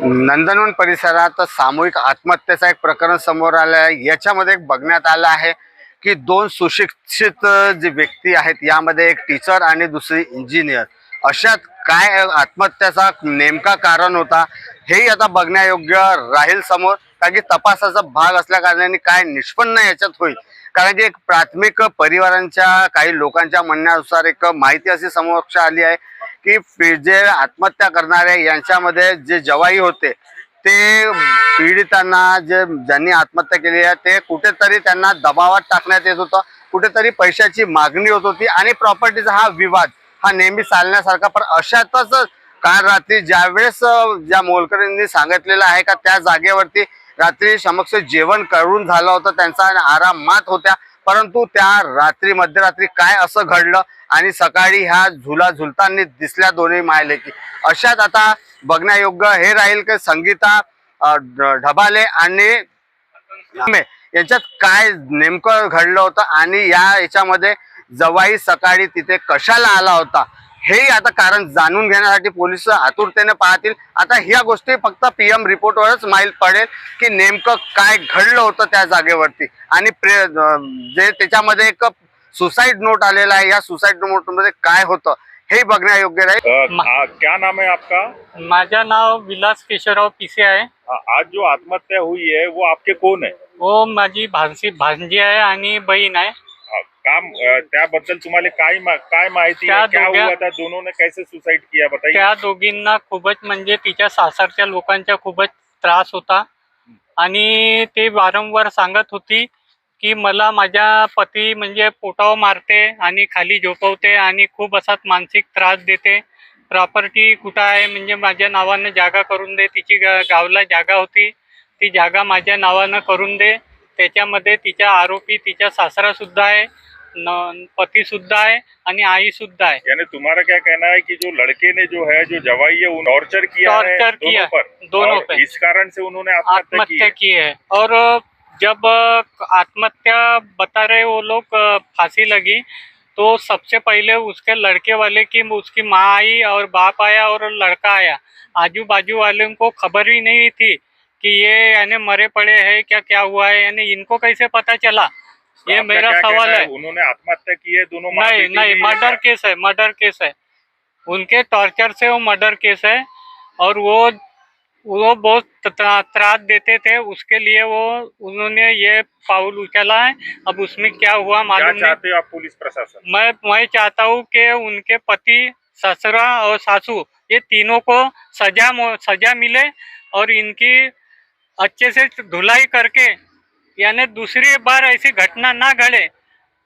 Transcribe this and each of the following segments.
नंदनवन परिसरात सामूहिक आत्महत्येचा एक प्रकरण समोर आलं आहे। याच्यामध्ये एक बघण्यात आलं आहे की दोन सुशिक्षित जे व्यक्ती आहेत, यामध्ये एक टीचर आणि दुसरी इंजिनियर, अशात काय आत्महत्याचा नेमका कारण होता हेही आता बघण्यायोग्य राहील समोर, कारण की तपासाचा भाग असल्या कारणाने काय निष्पन्न याच्यात होईल। कारण की एक प्राथमिक परिवारांच्या काही लोकांच्या म्हणण्यानुसार एक माहिती अशी समोर आली आहे की जे आत्महत्या करणारे यांच्यामध्ये जे जवाई होते ते पीडितांना, ज्यांनी आत्महत्या केली आहे ते कुठेतरी त्यांना दबावात टाकण्यात येत होतं, कुठेतरी पैशाची मागणी होत होती आणि प्रॉपर्टीचा हा विवाद हा नेहमी चालण्यासारखा। पण अशातच काल रात्री ज्यावेळेस ज्या मोलकरींनी सांगितलेलं आहे का त्या जागेवरती रात्री समक्ष जेवण करून झालं होतं, त्यांचा आरामात होत्या, परंतु त्या रात्री मध्यरात्री काय असं घडलं आणि सकाळी ह्या झुला झुलताना दिसल्या दोन्ही मायलेकी। अशात आता बघण्यायोग्य हे राहील की संगीता ढबाले आणि यांच्यात काय नेमकं घडलं होतं आणि याच्यामध्ये जवाई सकाळी तिथे कशाला आला होता हे आता कारण जाणून घेण्यासाठी पोलीस आतुरतेने पाहतील। आता ह्या गोष्टी फक्त पीएम रिपोर्टवरच माहीत पडेल की नेमकं काय घडलं होतं त्या जागेवरती आणि जे त्याच्यामध्ये एक सुसाइड नोट आलेला आहे, या सुसाइड नोट मध्ये काय होतं हे बघण्यायोग्य राहील। क्या नाम है आपका? माझा नाव विलास केशवराव पिसे आहे। आज जो आत्महत्या हुई है वो आपके कौन है? वो माझी भांजी आहे आणि बहीण आहे। काम त्याबद्दल तुम्हाला काय माहिती आहे? क्या हुआ था? दोनों ने कैसे सुसाइड किया बताइए। त्या दोघींना खूपच म्हणजे तिच्या सासरच्या लोकांचा खूपच त्रास होता आणि ते वारंवार सांगत होती की मला माझा पती म्हणजे पोटावर मारते आणि खाली झोपवते आणि खूप असा मानसिक त्रास देते। प्रॉपर्टी कुठं आहे म्हणजे माझ्या नावानं जागा करून दे, तिची गावला जागा होती ती जागा माझ्या नावानं करून दे। त्याच्यामध्ये तिच्या आरोपी तिचा सासरा सुद्धा आहे, पति सुद्धा है आणि आई सुद्धा है। यानी तुम्हारा क्या कहना है कि जो लड़के ने जो है जो जवाई है वो टॉर्चर किया दोनों पे इस कारण से उन्होंने आत्महत्या की है। और जब आत्महत्या बता रहे वो लोग फांसी लगी तो सबसे पहले उसके लड़के वाले की उसकी माँ आई और बाप आया और लड़का आया। आजू बाजू वालों को खबर ही नहीं थी कि ये यानी मरे पड़े हैं, क्या हुआ है, यानी इनको कैसे पता चला, ये मेरा सवाल है। उन्होंने आत्महत्या की है दोनों? नहीं, मर्डर केस है, मर्डर केस है। उनके टॉर्चर से वो मर्डर केस है और वो बहुत त्रास देते थे, उसके लिए वो उन्होंने ये पाउल उछाला है। अब उसमें क्या हुआ मालूम नहीं। क्या चाहते हो आप पुलिस प्रशासन? मैं चाहता हूँ कि उनके पति, ससुरा और सासू ये तीनों को सजा मिले और इनकी अच्छे से धुलाई करके यानी दूसरी बार ऐसी घटना ना घटे।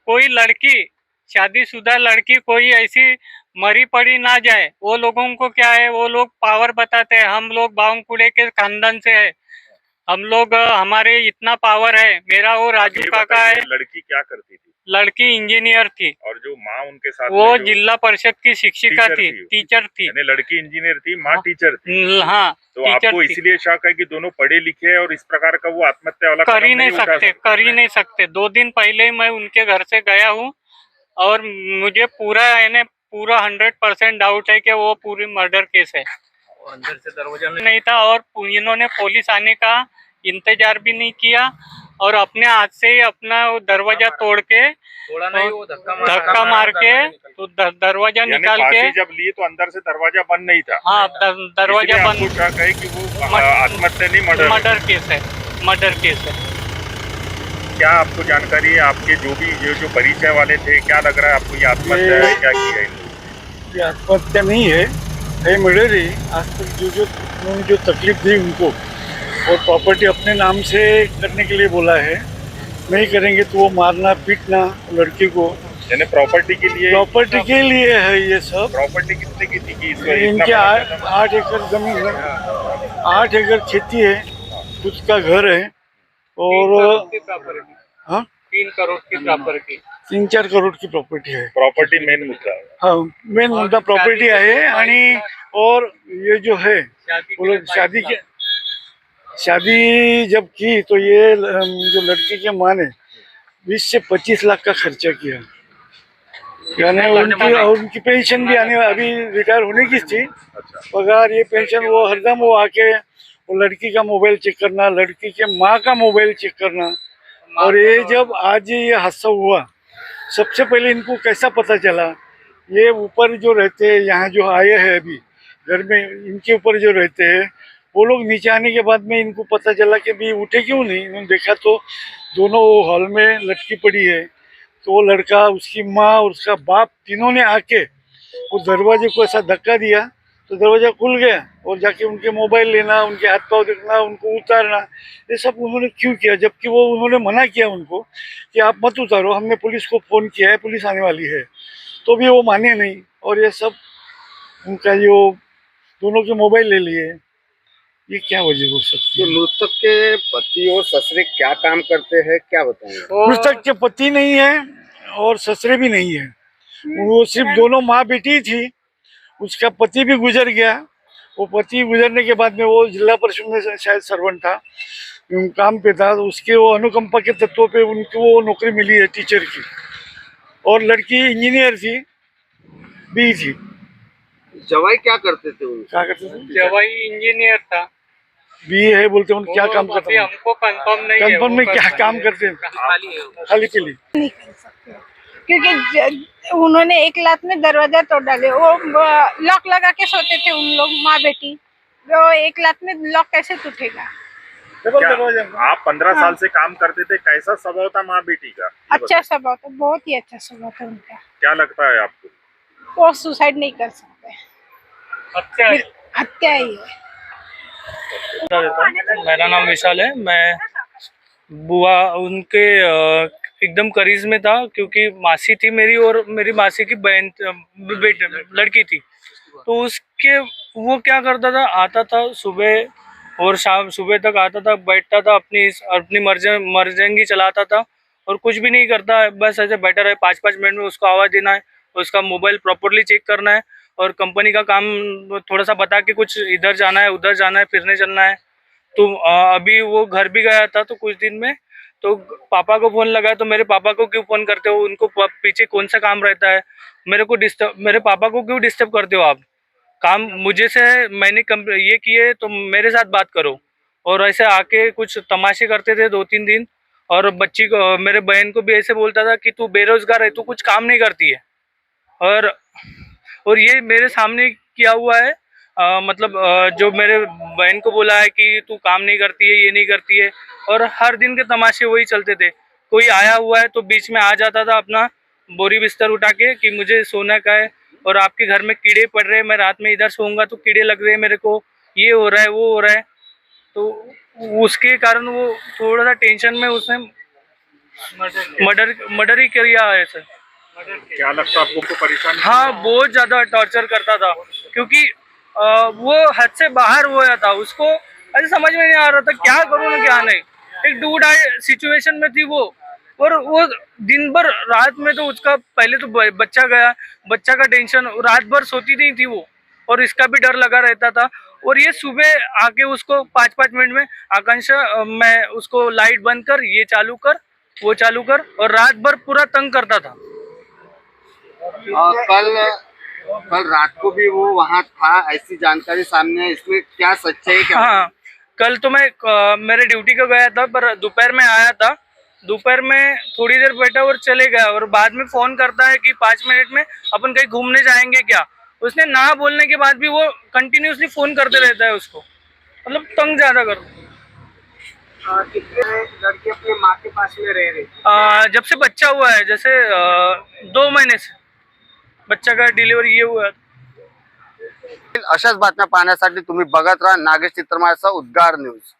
कोई लड़की, शादीशुदा लड़की कोई ऐसी मरी पड़ी ना जाए। वो लोगों को क्या है, वो लोग पावर बताते हैं, हम लोग बावनकुड़े के खानदान से है, हम लोग हमारे इतना पावर है। मेरा वो राजू काका है। लड़की क्या करती थी? लड़की इंजीनियर थी और जो माँ उनके साथ वो जिला परिषद की शिक्षिका थी, टीचर थी। यानी लड़की इंजीनियर थी, माँ टीचर थी। हाँ, तो आपको इसलिए शक है कि दोनों पढ़े लिखे हैं और इस प्रकार का वो आत्महत्या वाला कर ही नहीं सकते। 2 दिन पहले ही मैं उनके घर से गया हूँ और मुझे पूरा 100% डाउट है कि वो पूरी मर्डर केस है। अंदर से दरवाजा नहीं था और इन्होंने पुलिस आने का इंतजार भी नहीं किया और अपने हाथ से ही अपना दरवाजा तोड़ के धक्का मार के तो दरवाजा निकाल के जब लिए तो अंदर से दरवाजा बंद नहीं था। हाँ, दरवाजा बंद। शक है कि वो आत्महत्या नहीं मर्डर केस है, मर्डर केस है। क्या आपको जानकारी है? आपके जो परिचय वाले थे, क्या लग रहा है आपको ये आत्महत्या है? क्या किया है? ये आत्महत्या नहीं है मर्डर ही। आज तक जो तकलीफ दी उनको और प्रॉपर्टी अपने नाम से करने के लिए बोला है, नहीं करेंगे तो वो मारना पीटना लड़की को। यानी प्रॉपर्टी के लिए है ये सब। प्रॉपर्टी कितने की थी? इनके 8 एकड़ जमीन है, 8 एकड़ खेती है, खुद का घर है और 3 करोड़ की प्रॉपर्टी, 3-4 करोड़ की प्रॉपर्टी है। प्रॉपर्टी मेन मुद्दा है। हाँ, मेन मुद्दा प्रॉपर्टी है। आणि और ये जो है वो लोग शादी जब की तो ये जो लड़की के माँ ने 20 से 25 लाख का खर्चा किया। यानी उनकी पेंशन भी आने अभी रिटायर होने की थी, अच्छा। पगार ये पेंशन वो हरदम वो आके वो लड़की का मोबाइल चेक करना, लड़की के माँ का मोबाइल चेक करना। और ये जब आज ये हादसा हुआ, सबसे पहले इनको कैसा पता चला, ये ऊपर जो रहते हैं यहाँ जो आए हैं अभी घर में, इनके ऊपर जो रहते हैं वो लोग नीचे आने के बाद में इनको पता चला कि भी उठे क्यों नहीं। इन्होंने देखा तो दोनों हॉल में लटकी पड़ी है। तो वो लड़का, उसकी माँ और उसका बाप तीनों ने आके उस दरवाजे को ऐसा धक्का दिया तो दरवाजा खुल गया, और जाके उनके मोबाइल लेना, उनके हाथ पाँव देखना, उनको उतारना, ये सब उन्होंने क्यों किया? जबकि वो उन्होंने मना किया उनको कि आप मत उतारो, हमने पुलिस को फ़ोन किया है, पुलिस आने वाली है, तो भी वो माने नहीं। और ये सब उनका जो दोनों के मोबाइल ले लिए, ये क्या वजह हो सकती तो है? मृतक के पति और ससुरे क्या काम करते हैं, क्या बताएंगे? मृतक के पति नहीं है और ससुरे भी नहीं है, वो सिर्फ दोनों माँ बेटी थी। उसका पति भी गुजर गया। वो पति गुजरने के बाद में वो जिला परिषद में शायद सर्वेंट था, काम पे था, तो उसके वो अनुकंपा के तत्व पे उनको वो नौकरी मिली है टीचर की। और लड़की इंजीनियर थी, बी थी। जवाई क्या करते थे उनके? क्या करते थे? जवाई इंजीनियर था। बी है बोलते हैं, क्या काम वो करते अभी हैं? हमको कंफर्म नहीं है। कंफर्म में वो क्या कर- काम करते हैं? खाली के लिए। नहीं कर सकते क्योंकि उन्होंने एक लात में दरवाजा तोड़ डाले। वो लॉक लगा के सोते थे उन लोग माँ बेटी, वो एक लात में लॉक कैसे टूटेगा? डबल क्या दरवाजा में। आप 15 साल से काम करते थे, कैसा स्वभाव था माँ बेटी का? ये अच्छा स्वभाव था, बहुत ही अच्छा स्वभाव था उनका। क्या लगता है आपको? वो सुसाइड नहीं कर सकते, अच्छा है। हत्या ही है। मेरा नाम विशाल है। मैं बुआ उनके एकदम करीब में था, क्योंकि मासी थी मेरी और मेरी मासी की बहन बेटे लड़की थी। तो उसके वो क्या करता था, आता था सुबह और शाम, सुबह तक आता था, बैठता था, अपनी मर्जंगी चलाता था और कुछ भी नहीं करता, बस ऐसे बैठा रहे। 5-5 मिनट में उसको आवाज़ देना है, उसका मोबाइल प्रॉपरली चेक करना है और कंपनी का काम थोड़ा सा बता के कुछ इधर जाना है उधर जाना है, फिरने चलना है। तो अभी वो घर भी गया था तो कुछ दिन में, तो पापा को फ़ोन लगाया तो मेरे पापा को क्यों फ़ोन करते हो, उनको पीछे कौन सा काम रहता है, मेरे पापा को क्यों डिस्टर्ब करते हो आप, काम मुझे से है, मैंने ये किए तो मेरे साथ बात करो। और ऐसे आके कुछ तमाशे करते थे 2-3 दिन। और बच्ची को, मेरे बहन को भी ऐसे बोलता था कि तू बेरोजगार है, तू कुछ काम नहीं करती है। और ये मेरे सामने किया हुआ है। मतलब जो मेरे बहन को बोला है कि तू काम नहीं करती है, ये नहीं करती है, और हर दिन के तमाशे वही चलते थे। कोई आया हुआ है तो बीच में आ जाता था अपना बोरी बिस्तर उठा के कि मुझे सोने का है और आपके घर में कीड़े पड़ रहे हैं, मैं रात में इधर सोऊंगा तो कीड़े लग रहे हैं मेरे को, ये हो रहा है वो हो रहा है। तो उसके कारण वो थोड़ा सा टेंशन में उसने मर्डर ही किया है सर। क्या लगता है आपको को परेशान? हाँ, बहुत ज़्यादा टॉर्चर करता था, क्योंकि वो हद से बाहर हुआ था। उसको ऐसे समझ में नहीं आ रहा था क्या करूँ ना क्या नहीं। एक डू डाई सिचुएशन में थी वो। और वो दिन भर रात में तो उसका पहले तो बच्चा गया, बच्चा का टेंशन, रात भर सोती नहीं थी वो, और इसका भी डर लगा रहता था। और ये सुबह आके उसको 5-5 मिनट में, आकांक्षा मैं उसको लाइट बंद कर, ये चालू कर, वो चालू कर, और रात भर पूरा तंग करता था। कल रात को भी वो वहाँ था, ऐसी जानकारी सामने है। इसमें क्या सच्चाई क्या? हाँ, कल तो मैं मेरे ड्यूटी को गया था, पर दोपहर में आया था। दोपहर में थोड़ी देर बैठा और चले गया, और बाद में फ़ोन करता है कि 5 मिनट में अपन कहीं घूमने जाएंगे क्या। उसने ना बोलने के बाद भी वो कंटिन्यूसली फ़ोन करते रहता है उसको, मतलब तंग ज़्यादा कर। कितने लड़की अपने माँ के पास में रह रही? जब से बच्चा हुआ है, जैसे 2 महीने से बच्चा का डिलिव्हरी ये हुआ है। अशाच बातम्या पाहण्यासाठी तुम्ही बघत राहा नागेश चित्रमाळचा उद्गार न्यूज।